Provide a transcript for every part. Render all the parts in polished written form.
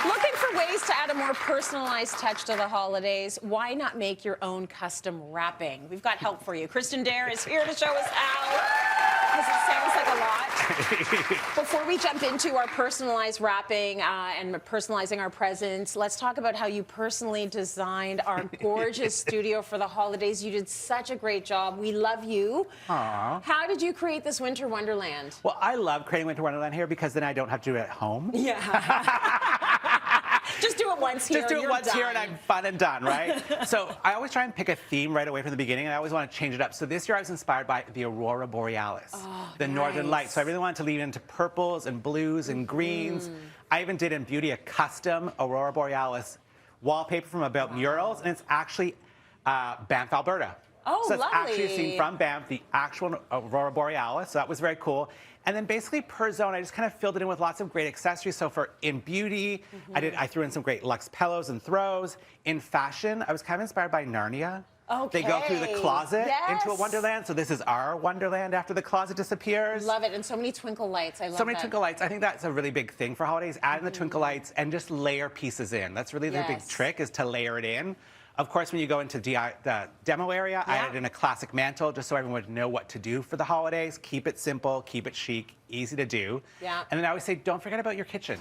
Looking for ways to add a more personalized touch to the holidays? Why not make your own custom wrapping? We've got help for you. Kristen Dare is here to show us how, because it sounds like a lot. Before we jump into our personalized wrapping and personalizing our presents, let's talk about how you personally designed our gorgeous studio for the holidays. You did such a great job. We love you. Aww. How did you create this winter wonderland? Well, I love creating winter wonderland here because then I don't have to do it at home. Yeah. Just do it once here. Just do it once here and I'm fun and done, right? So I always try and pick a theme right away from the beginning, and I always want to change it up. So this year I was inspired by the Aurora Borealis, the Northern Lights. So I really wanted to lean into purples and blues and greens. I even did in Beauty a custom Aurora Borealis wallpaper from About Murals, and it's actually Banff, Alberta. Oh, so it's lovely. actually a scene from Banff, the actual Aurora Borealis. So that was very cool. And then basically per zone, I just kind of filled it in with lots of great accessories. So for in beauty, I threw in some great luxe pillows and throws. In fashion, I was kind of inspired by Narnia. Okay. They go through the closet into a wonderland. So this is our wonderland after the closet disappears. Love it. And so many twinkle lights. I love So many twinkle lights. I think that's a really big thing for holidays. Add in the twinkle lights and just layer pieces in. That's really the big trick, is to layer it in. Of course, when you go into the demo area, I added in a classic mantle just so everyone would know what to do for the holidays. Keep it simple, keep it chic, easy to do. Yeah. And then I always say, don't forget about your kitchen.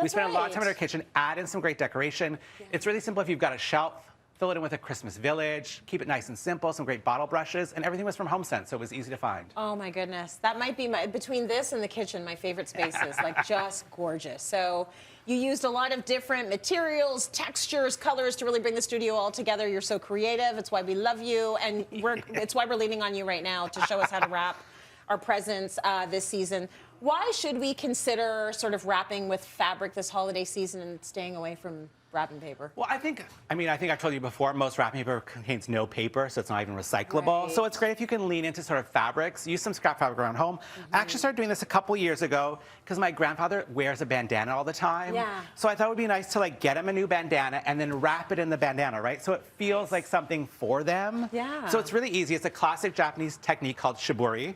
We spend a lot of time in our kitchen. Add in some great decoration. It's really simple if you've got a shelf. Fill it in with a Christmas village. Keep it nice and simple. Some great bottle brushes. And everything was from HomeSense, so it was easy to find. Oh, my goodness. That might be, between this and the kitchen, my favorite spaces. Like, just gorgeous. So you used a lot of different materials, textures, colors to really bring the studio all together. You're so creative. It's why we love you. And it's why we're leaning on you right now to show us how to wrap our presents this season. Why should we consider sort of wrapping with fabric this holiday season and staying away from wrapping paper? Well, I think I've told you before, most wrapping paper contains no paper, so it's not even recyclable. Right. So it's great if you can lean into sort of fabrics. Use some scrap fabric around home. I actually started doing this a couple years ago because my grandfather wears a bandana all the time. Yeah. So I thought it would be nice to like get him a new bandana and then wrap it in the bandana, right? So it feels like something for them. Yeah. So it's really easy. It's a classic Japanese technique called shibori.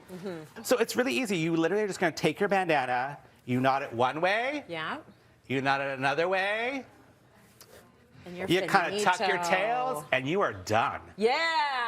So it's really easy. You literally are just going to take your bandana, you knot it one way. Yeah. You knot it another way. And you're You kind of tuck your finito. tails, and you are done. Yeah.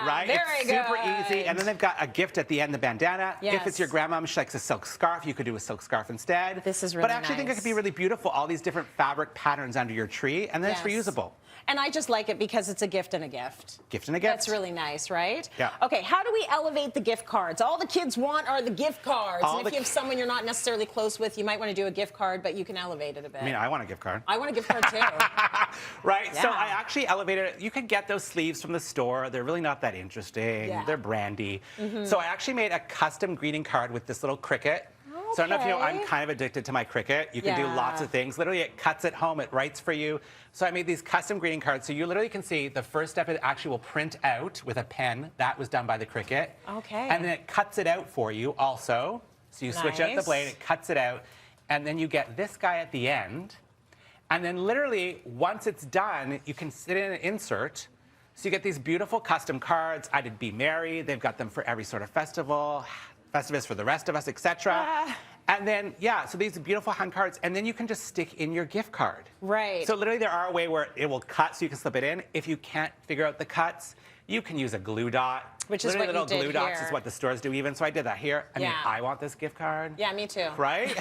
Right? Very it's good. super easy. And then they've got a gift at the end, the bandana. Yes. If it's your grandma, she likes a silk scarf, you could do a silk scarf instead. This is really But I actually think it could be really beautiful, all these different fabric patterns under your tree, and then it's reusable. And I just like it because it's a gift and a gift. Gift and a gift. That's really nice, right? Yeah. Okay, how do we elevate the gift cards? All the kids want are the gift cards. And if you have someone you're not necessarily close with, you might want to do a gift card, but you can elevate it a bit. I mean, I want a gift card. I want a gift card too. Right? Yeah. So I actually elevated it. You can get those sleeves from the store. They're really not that interesting. Yeah. They're brandy. So I actually made a custom greeting card with this little cricket. So I don't know if you know, I'm kind of addicted to my cricket. You can do lots of things. Literally, it cuts it home. It writes for you. So I made these custom greeting cards. So you literally can see the first step, it actually will print out with a pen. That was done by the cricket. Okay. And then it cuts it out for you also. So you switch out the blade, it cuts it out. And then you get this guy at the end. And then literally, once it's done, you can sit in an insert. So you get these beautiful custom cards. I did Be Merry. They've got them for every sort of festival. Festivus for the rest of us, etc. And then, so these beautiful hand cards, and then you can just stick in your gift card. Right. So literally there are a way where it will cut so you can slip it in. If you can't figure out the cuts, you can use a glue dot. Which is what little you did glue dots here. is what the stores do even, so I did that here. I mean, I want this gift card. Yeah, me too. Right?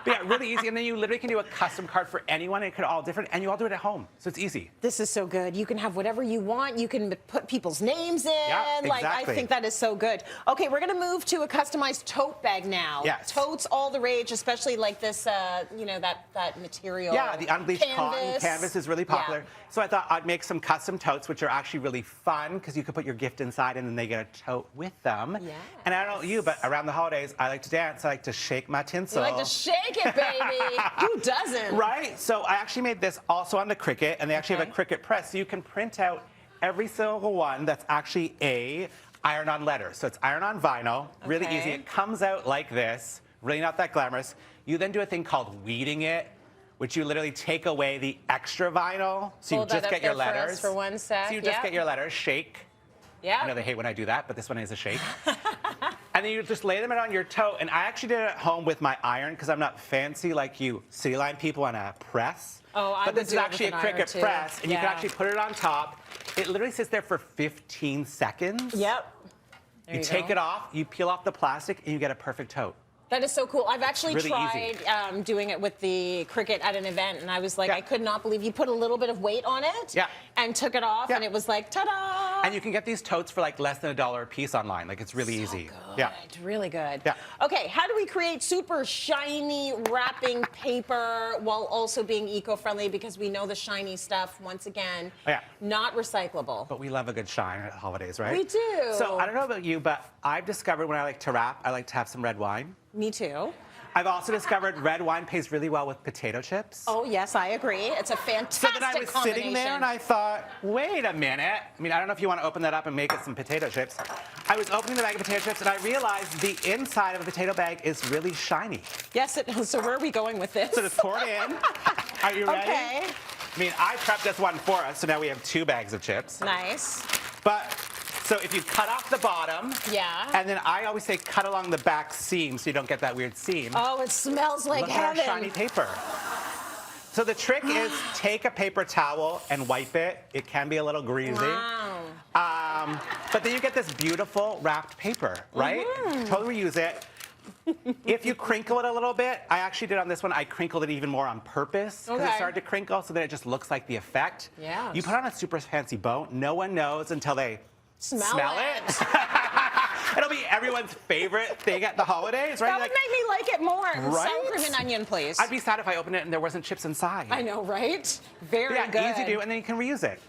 But yeah, really easy. And then you literally can do a custom card for anyone. It could all different, and you all do it at home. So it's easy. This is so good. You can have whatever you want. You can put people's names in. Yeah, Like, I think that is so good. Okay, we're going to move to a customized tote bag now. Yes. Totes all the rage, especially like this, you know, that material. Yeah, the unbleached cotton canvas is really popular. Yeah. So I thought I'd make some custom totes, which are actually really fun because you could put your gift inside and then they get a tote with them. Yes. And I don't know you, but around the holidays, I like to dance. I like to shake my tinsel. You like to shake it, baby. Who doesn't? Right? So I actually made this also on the Cricut, and they actually have a Cricut press, so you can print out every single one that's actually a iron-on letter. So it's iron-on vinyl, really easy. It comes out like this, really not that glamorous. You then do a thing called weeding it, which you literally take away the extra vinyl, so you just get your letters. For 1 sec. So you just get your letters, shake. Yeah. I know they hate when I do that, but this one is a shake. And And then you just lay them on your tote. And I actually did it at home with my iron because I'm not fancy like you Cityline people on a press. Oh, I But would this is do it with actually a an iron, Cricut too. press, and you can Yeah. actually put it on top. It literally sits there for 15 seconds. Yep. There You take go. it off, you peel off the plastic, and you get a perfect tote. That is so cool. I've actually Really tried easy. doing it with the Cricut at an event, and I was like, Yeah. I could not believe you put a little bit of weight on it Yeah. and took it off, Yeah. and it was like, ta-da! And you can get these totes for like less than $1 a piece online. Like, it's really easy. Good. Yeah. Really good. Yeah. Okay, how do we create super shiny wrapping paper while also being eco-friendly? Because we know the shiny stuff, once again, Yeah. not recyclable. But we love a good shine at holidays, right? We do. So I don't know about you, but I've discovered when I like to wrap, I like to have some red wine. Me too. I've also discovered red wine pays really well with potato chips. Oh, yes, I agree. It's a So fantastic then I was combination. sitting there and I thought, wait a minute. I mean, I don't know if you want to open that up and make it some potato chips. I was opening the bag of potato chips and I realized the inside of a potato bag is really shiny. Yes, so where are we going with this? So just pour it in. Are you ready? Okay. I mean, I prepped this one for us, so now we have 2 bags of chips. Nice. But, so if you cut off the bottom, Yeah. and then I always say cut along the back seam so you don't get that weird seam. Oh, it smells like Look heaven. at our shiny paper. So the trick is take a paper towel and wipe it. It can be a little greasy. Wow. But then you get this beautiful wrapped paper, right? Totally reuse it. If you crinkle it a little bit, I actually did on this one, I crinkled it even more on purpose because it Okay. started to crinkle so that it just looks like the effect. Yes. You put on a super fancy bow, no one knows until they Smell it. It'll be everyone's favorite thing at the holidays, right? That would make me like it more. Right? Sour cream and onion, please. I'd be sad if I opened it and there wasn't chips inside. I know, right? Very Yeah, good. easy to do, and then you can reuse it.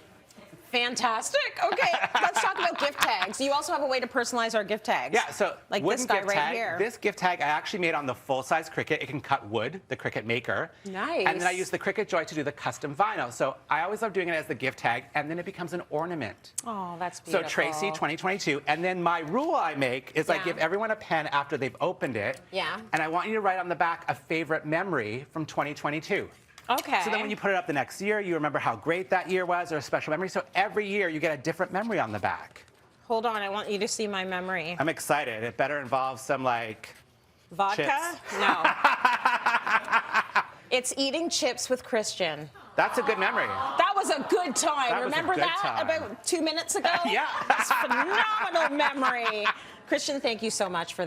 Fantastic. Okay, let's talk about gift tags. You also have a way to personalize our gift tags. Yeah, so like wooden this guy gift right tag, here. This gift tag I actually made on the full-size Cricut. It can cut wood, the Cricut Maker. Nice. And then I use the Cricut Joy to do the custom vinyl. So I always love doing it as the gift tag, and then it becomes an ornament. Oh, that's So beautiful. Tracy 2022, and then my rule I make is I Yeah. give everyone a pen after they've opened it. Yeah. And I want you to write on the back a favorite memory from 2022. Okay. So then when you put it up the next year, you remember how great that year was or a special memory. So every year you get a different memory on the back. Hold on, I want you to see my memory. I'm excited. It better involve some like Vodka? chips. No. It's eating chips with Christian. That's a good memory. That was a good time. That was a Remember good that time. about 2 minutes ago? Yeah. That's phenomenal memory. Christian, thank you so much for that.